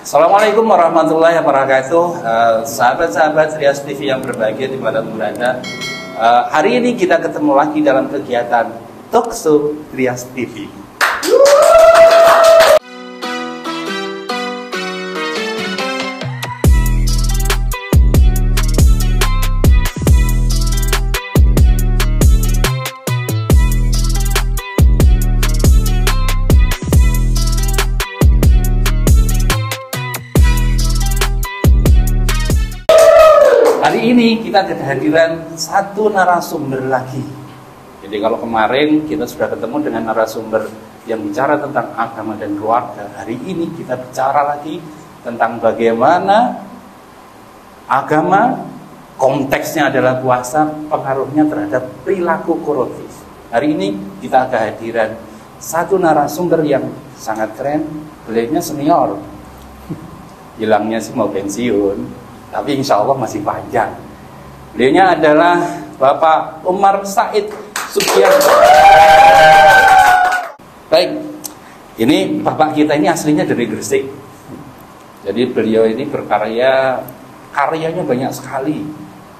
Assalamualaikum warahmatullahi wabarakatuh. Sahabat-sahabat Trias TV yang berbahagia di mana berada. Hari ini kita ketemu lagi dalam kegiatan Talkshow Trias TV. Hari ini kita kehadiran satu narasumber lagi. Jadi kalau kemarin kita sudah ketemu dengan narasumber yang bicara tentang agama dan keluarga, hari ini kita bicara lagi tentang bagaimana agama, konteksnya adalah puasa, pengaruhnya terhadap perilaku koruptif. Hari ini kita kehadiran satu narasumber yang sangat keren. Beliaunya senior, bilangnya sih mau pensiun, tapi insya Allah masih panjang. Beliaunya adalah Bapak Umar Said Sugiarto. Baik, ini Bapak kita ini aslinya dari Gresik. Jadi beliau ini berkarya, karyanya banyak sekali.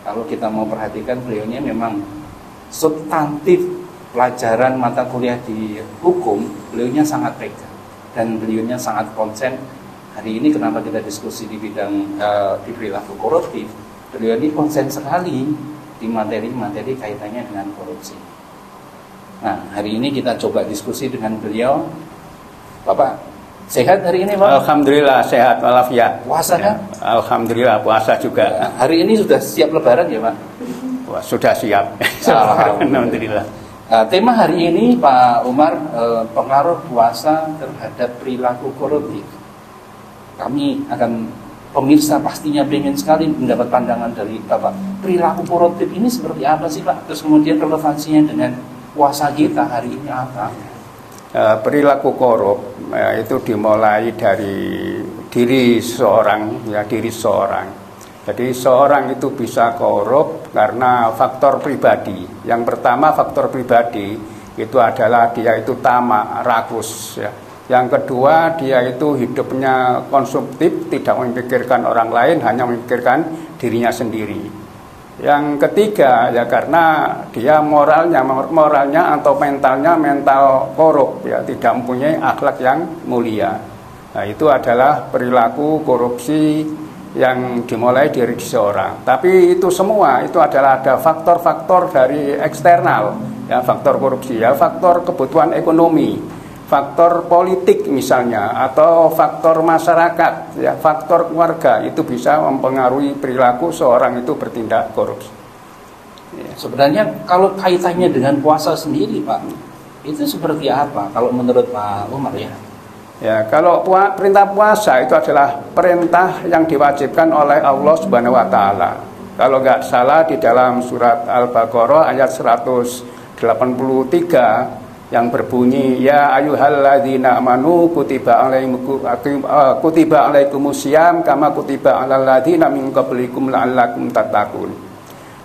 Kalau kita mau perhatikan, beliaunya memang substantif pelajaran mata kuliah di hukum, beliaunya sangat pegang. Dan beliaunya sangat konsen. Hari ini kenapa kita diskusi di bidang di perilaku koruptif, beliau ini konsen sekali di materi-materi kaitannya dengan korupsi. Nah, hari ini kita coba diskusi dengan beliau. Bapak, sehat hari ini, Pak? Alhamdulillah, sehat walafiat. Puasa kan? Alhamdulillah, puasa juga. Hari ini sudah siap lebaran ya, Pak? Wah, sudah siap. Alhamdulillah. Tema hari ini, Pak Umar, pengaruh puasa terhadap perilaku koruptif. Kami akan, pemirsa pastinya ingin sekali mendapat pandangan dari Bapak. Perilaku koruptif ini seperti apa sih, Pak? Terus kemudian relevansinya dengan puasa kita hari ini apa? Perilaku korup itu dimulai dari diri seorang, ya, diri seorang. Jadi seorang itu bisa korup karena faktor pribadi. Yang pertama, faktor pribadi itu adalah dia itu tamak, rakus, ya. Yang kedua, dia itu hidupnya konsumtif, tidak memikirkan orang lain, hanya memikirkan dirinya sendiri. Yang ketiga, ya karena dia moralnya atau mentalnya mental korup, ya, tidak mempunyai akhlak yang mulia. Nah, itu adalah perilaku korupsi yang dimulai dari seseorang. Tapi itu semua itu adalah ada faktor-faktor dari eksternal, ya, faktor korupsi, ya, faktor kebutuhan ekonomi, faktor politik misalnya, atau faktor masyarakat, ya, faktor keluarga, itu bisa mempengaruhi perilaku seorang itu bertindak korupsi. Ya, sebenarnya kalau kaitannya dengan puasa sendiri, Pak, itu seperti apa kalau menurut Pak Umar ya? Ya, kalau perintah puasa itu adalah perintah yang diwajibkan oleh Allah Subhanahu wa taala. Kalau nggak salah di dalam surat Al-Baqarah ayat 183 yang berbunyi, ya ayyuhalladzina amanu kutiba alaikumusiyam kama kutiba alal ladzina min qablikum la'allakum tattaqun.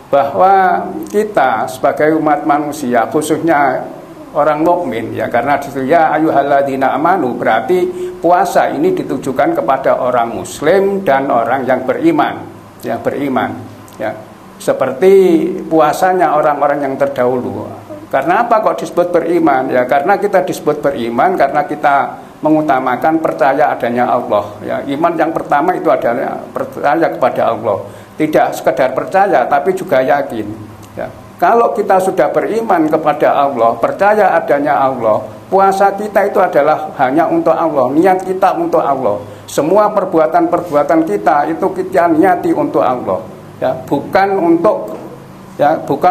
Bahwa kita sebagai umat manusia, khususnya orang mukmin, ya, karena itu ya ayyuhalladzina amanu berarti puasa ini ditujukan kepada orang muslim dan orang yang beriman, ya, beriman, ya. Seperti puasanya orang-orang yang terdahulu. Karena apa kok disebut beriman? Ya karena kita disebut beriman karena kita mengutamakan percaya adanya Allah. Ya, iman yang pertama itu adalah percaya kepada Allah. Tidak sekedar percaya tapi juga yakin. Ya. Kalau kita sudah beriman kepada Allah, percaya adanya Allah, puasa kita itu adalah hanya untuk Allah, niat kita untuk Allah. Semua perbuatan-perbuatan kita itu kita niati untuk Allah. Ya, bukan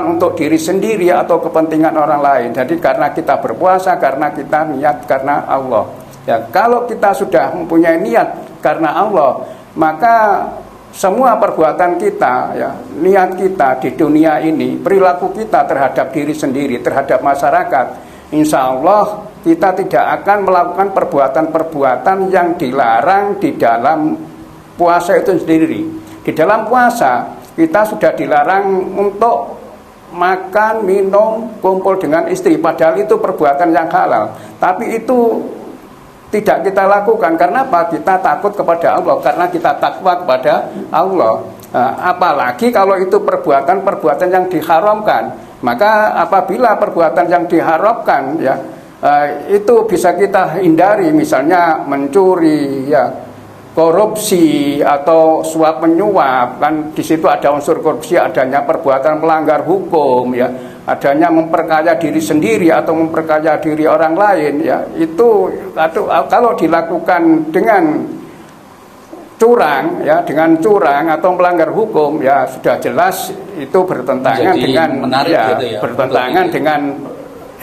untuk diri sendiri atau kepentingan orang lain. Jadi karena kita berpuasa, karena kita niat karena Allah. Ya, kalau kita sudah mempunyai niat karena Allah, maka semua perbuatan kita, ya, niat kita di dunia ini, perilaku kita terhadap diri sendiri, terhadap masyarakat, insya Allah kita tidak akan melakukan perbuatan-perbuatan yang dilarang di dalam puasa itu sendiri. Di dalam puasa kita sudah dilarang untuk makan, minum, kumpul dengan istri, padahal itu perbuatan yang halal. Tapi itu tidak kita lakukan. Karena apa? Kita takut kepada Allah, karena kita takwa kepada Allah. Apalagi kalau itu perbuatan yang diharamkan. Maka apabila perbuatan yang diharamkan ya itu bisa kita hindari, misalnya mencuri, ya, korupsi atau suap menyuap, kan di situ ada unsur korupsi, adanya perbuatan melanggar hukum, ya, adanya memperkaya diri sendiri atau memperkaya diri orang lain, ya, itu kalau dilakukan dengan curang, ya, dengan curang atau melanggar hukum, ya sudah jelas itu bertentangan dengan gitu ya, bertentangan dengan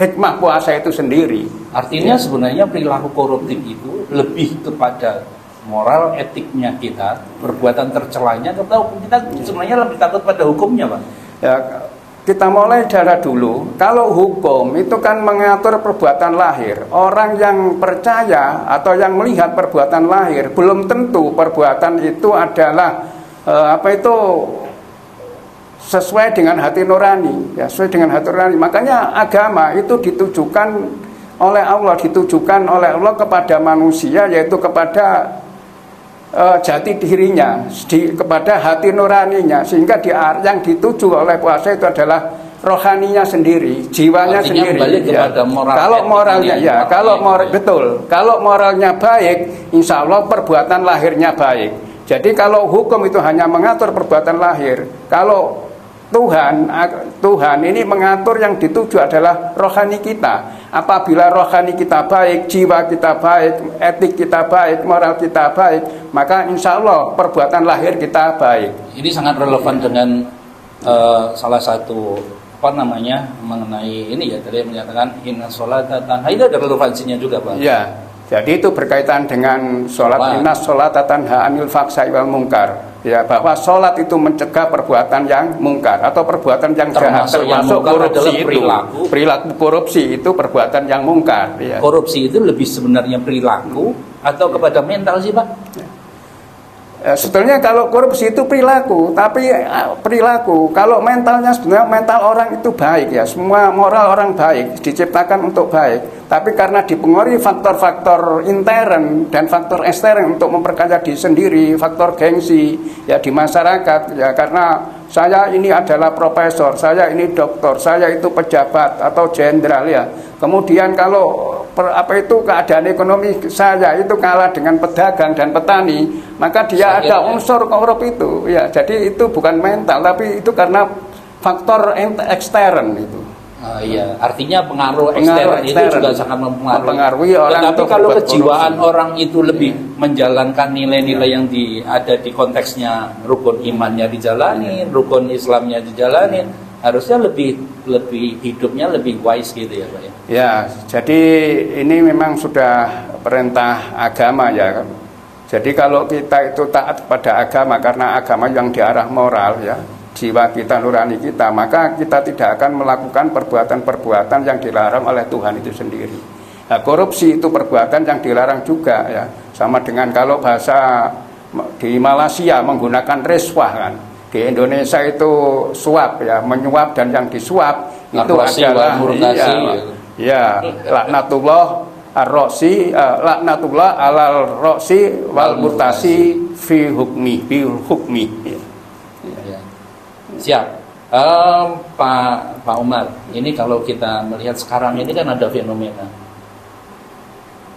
hikmah puasa itu sendiri. Artinya sebenarnya perilaku koruptif itu lebih kepada moral etiknya kita, perbuatan tercelanya, atau kita sebenarnya lebih takut pada hukumnya, Pak? Ya, kita mulai dari dulu. Kalau hukum itu kan mengatur perbuatan lahir. Orang yang percaya atau yang melihat perbuatan lahir belum tentu perbuatan itu adalah sesuai dengan hati nurani, ya, sesuai dengan hati nurani. Makanya agama itu ditujukan oleh Allah kepada manusia, yaitu kepada jati dirinya, kepada hati nuraninya, sehingga yang dituju oleh puasa itu adalah rohaninya sendiri, jiwanya artinya sendiri. Ya. Kalau moralnya, ya, betul. Kalau moralnya baik, insya Allah perbuatan lahirnya baik. Jadi kalau hukum itu hanya mengatur perbuatan lahir, kalau Tuhan ini mengatur yang dituju adalah rohani kita. Apabila rohani kita baik, jiwa kita baik, etik kita baik, moral kita baik, maka insya Allah perbuatan lahir kita baik. Ini sangat relevan dengan salah satu mengenai ini ya, tadi menyatakan inna sholata tanha, itu ada relevansinya juga, Pak. Ya, jadi itu berkaitan dengan sholat, inna sholata tanha anil fahsya'i wal munkar. Ya, bahwa sholat itu mencegah perbuatan yang mungkar atau perbuatan yang jahat, termasuk korupsi itu. Perilaku korupsi itu perbuatan yang mungkar. Ya. Korupsi itu lebih sebenarnya perilaku atau kepada mental sih, Pak? Sebetulnya kalau korupsi itu perilaku, tapi perilaku. Kalau mentalnya sebenarnya mental orang itu baik, ya. Semua moral orang baik, diciptakan untuk baik. Tapi karena dipengaruhi faktor-faktor intern dan faktor ekstern untuk memperkaya diri sendiri, faktor gengsi ya di masyarakat, ya, karena saya ini adalah profesor, saya ini doktor, saya itu pejabat atau jenderal, ya. Kemudian kalau keadaan ekonomi saya itu kalah dengan pedagang dan petani, maka dia ada unsur korup itu, ya. Jadi itu bukan mental, tapi itu karena faktor ekstern itu. Iya, artinya pengaruh ekstern itu juga sangat mempengaruhi orang. Tapi kalau kejiwaan orang itu lebih menjalankan nilai-nilai yang ada di konteksnya, rukun imannya dijalani, rukun Islamnya dijalani, harusnya lebih hidupnya lebih wise gitu ya, Pak ya. Ya, jadi ini memang sudah perintah agama, ya. Jadi kalau kita itu taat pada agama karena agama yang diarah moral, ya, jiwa kita, nurani kita, maka kita tidak akan melakukan perbuatan-perbuatan yang dilarang oleh Tuhan itu sendiri. Nah, korupsi itu perbuatan yang dilarang juga, ya. Sama dengan kalau bahasa di Malaysia menggunakan riswah, kan. Di Indonesia itu suap, ya, menyuap, dan yang disuap itu adalah laknatullah ar-roksi, laknatullah alal roksi wal murtasi fi hukmi. Siap. Pak Umar, ini kalau kita melihat sekarang ini kan ada fenomena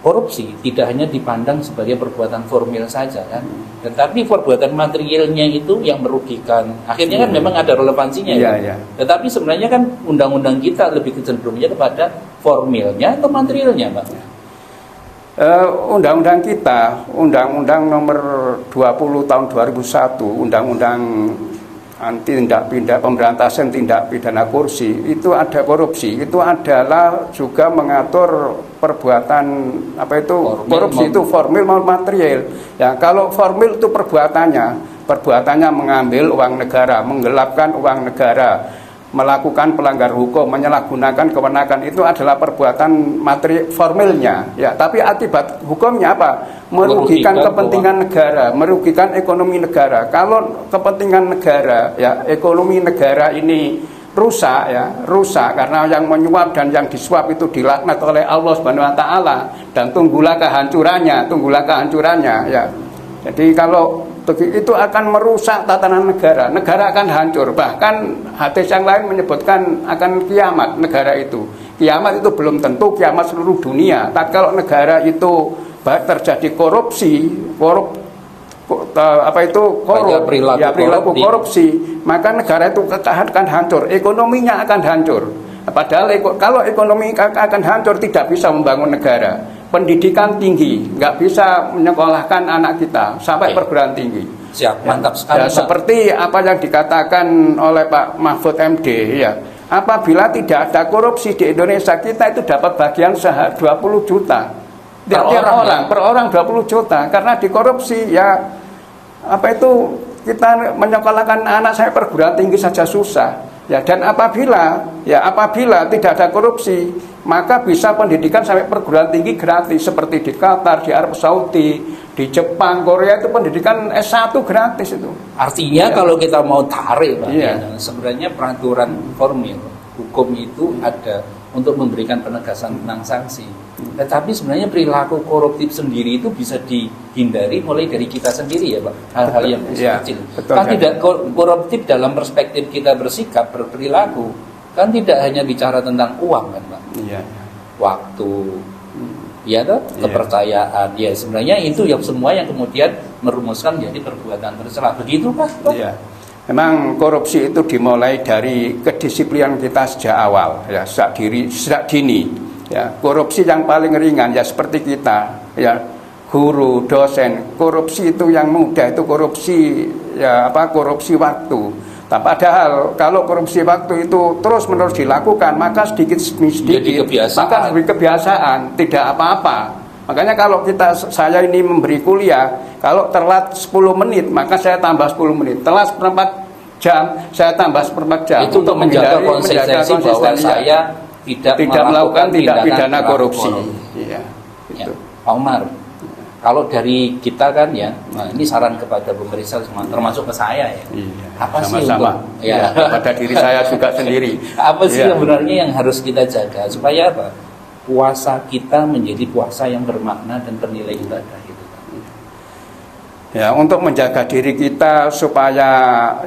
korupsi tidak hanya dipandang sebagai perbuatan formil saja, kan, tetapi perbuatan materialnya itu yang merugikan. Akhirnya kan memang ada relevansinya, ya. Tetapi sebenarnya kan undang-undang kita lebih cenderungnya kepada formilnya atau materialnya, Pak. Undang-undang kita, Undang-Undang nomor 20 tahun 2001, Undang-Undang pemberantasan tindak pidana korupsi, itu ada korupsi, itu adalah juga mengatur perbuatan korupsi itu formil maupun material. Ya, kalau formil itu perbuatannya mengambil uang negara, menggelapkan uang negara, melakukan pelanggar hukum, menyalahgunakan kewenangan, itu adalah perbuatan materi formilnya, ya. Tapi akibat hukumnya apa? Merugikan kepentingan negara, merugikan ekonomi negara. Kalau kepentingan negara, ya, ekonomi negara ini rusak ya, rusak karena yang menyuap dan yang disuap itu dilaknat oleh Allah Subhanahu wa taala, dan tunggulah kehancurannya ya. Jadi kalau itu akan merusak tatanan negara, negara akan hancur. Bahkan hadis yang lain menyebutkan akan kiamat negara itu. Kiamat itu belum tentu kiamat seluruh dunia. Tapi kalau negara itu terjadi korupsi, perilaku korupsi, maka negara itu akan hancur, ekonominya akan hancur. Padahal kalau ekonomi akan hancur, tidak bisa membangun negara. Pendidikan tinggi, nggak bisa menyekolahkan anak kita sampai perguruan tinggi. Siap, mantap sekali. Ya, seperti apa yang dikatakan oleh Pak Mahfud MD ya. Apabila tidak ada korupsi di Indonesia, kita itu dapat bagian 20 juta. Per orang 20 juta, karena dikorupsi ya. Apa itu, kita menyekolahkan anak saya perguruan tinggi saja susah ya. Dan apabila tidak ada korupsi, maka bisa pendidikan sampai perguruan tinggi gratis, seperti di Qatar, di Arab Saudi, di Jepang, Korea, itu pendidikan S1 gratis itu. Artinya kalau kita mau tarik sebenarnya peraturan formil hukum itu ada untuk memberikan penegasan tentang sanksi. Tetapi sebenarnya perilaku koruptif sendiri itu bisa dihindari mulai dari kita sendiri ya Pak. Hal-hal yang kecil. Kan tidak koruptif dalam perspektif kita bersikap, berperilaku. Kan tidak hanya bicara tentang uang kan Pak. Waktu, kepercayaan. Ya sebenarnya itu yang semua yang kemudian merumuskan menjadi perbuatan tercela. Begitu Pak? Memang korupsi itu dimulai dari kedisiplinan kita sejak awal ya, sejak dini ya. Korupsi yang paling ringan ya seperti kita ya, guru, dosen. Korupsi itu yang mudah itu korupsi korupsi waktu. Padahal kalau korupsi waktu itu terus menerus dilakukan, maka sedikit demi sedikit maka menjadi kebiasaan, tidak apa-apa. Makanya kalau saya ini memberi kuliah, kalau telat 10 menit, maka saya tambah 10 menit. Telat seperempat jam, saya tambah seperempat jam. Itu untuk menjaga konsistensi bahwa saya tidak melakukan tindak pidana korupsi. Itu. Pak Umar, kalau dari kita kan ya, ini saran kepada pemerintah termasuk ke saya ya. Apa sih sama-sama pada diri saya juga sendiri. Apa sih sebenarnya yang harus kita jaga supaya apa? Puasa kita menjadi puasa yang bermakna dan bernilai ibadah gitu. Ya, untuk menjaga diri kita supaya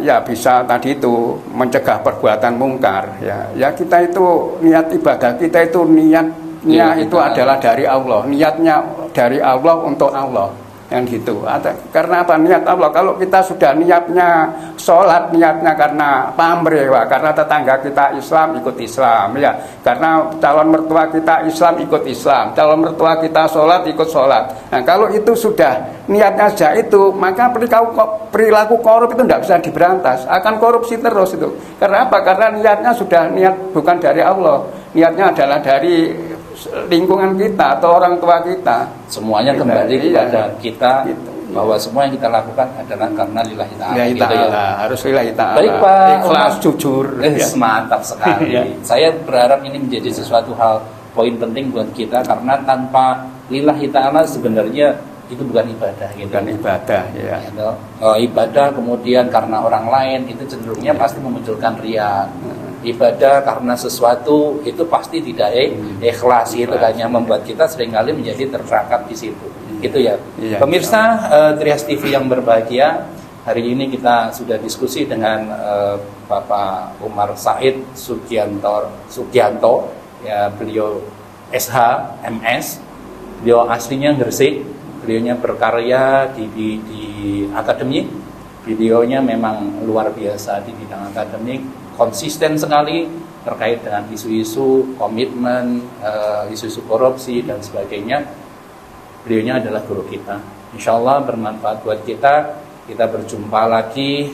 ya bisa tadi itu mencegah perbuatan mungkar ya kita itu niat ibadah kita itu niatnya itu adalah dari Allah, niatnya dari Allah untuk Allah yang gitu. Karena apa? Niat Allah. Kalau kita sudah niatnya sholat, niatnya karena pamrih, karena tetangga kita Islam ikut Islam ya, karena calon mertua kita Islam ikut Islam, calon mertua kita sholat ikut sholat. Nah kalau itu sudah niatnya sejak itu, maka perilaku korup itu tidak bisa diberantas, akan korupsi terus itu. Karena apa? Karena niatnya sudah niat bukan dari Allah, niatnya adalah dari lingkungan kita atau orang tua kita. Semuanya kembali kepada kita gitu. Bahwa semua yang kita lakukan adalah karena lillahi ta'ala gitu ya. Harus lillahi ta'ala. Baik Pak, ikhlas, jujur mantap sekali. Saya berharap ini menjadi sesuatu hal poin penting buat kita, karena tanpa lillahi ta'ala sebenarnya itu bukan ibadah gitu. Bukan ibadah ya. Ibadah kemudian karena orang lain itu cenderungnya pasti memunculkan riya. Ibadah karena sesuatu itu pasti tidak ikhlas, itu hanya membuat kita seringkali menjadi terperangkap di situ. Gitu ya. Pemirsa Trias TV yang berbahagia, hari ini kita sudah diskusi dengan Bapak Umar Said Sugianto ya, beliau SH MS, beliau aslinya Gresik, beliaunya berkarya di akademik, videonya memang luar biasa di bidang akademik, konsisten sekali terkait dengan isu-isu komitmen, isu-isu korupsi dan sebagainya. Beliaunya adalah guru kita. Insya Allah bermanfaat buat kita. Kita berjumpa lagi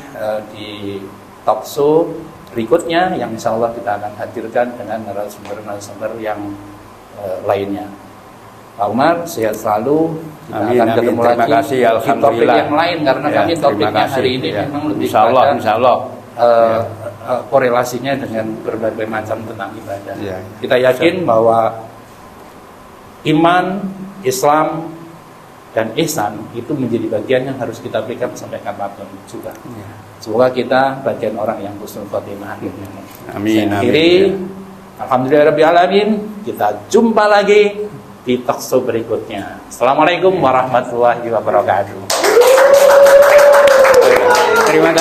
di talk show berikutnya yang insya Allah kita akan hadirkan dengan narasumber-narasumber yang lainnya. Pak Umar, sehat selalu. Kita akan ketemu lagi di topik yang lain, karena kami topiknya hari ini memang lebih insya Allah. Korelasinya dengan berbagai macam tentang ibadah. Kita yakin bahwa iman, Islam dan ihsan itu menjadi bagian yang harus kita berikan sampai kapanpun juga. Semoga kita bagian orang yang husnul khotimah. Amin. Akhiri, alhamdulillahirabbil alamin. Kita jumpa lagi di talkshow berikutnya. Assalamualaikum warahmatullahi wabarakatuh. Terima kasih.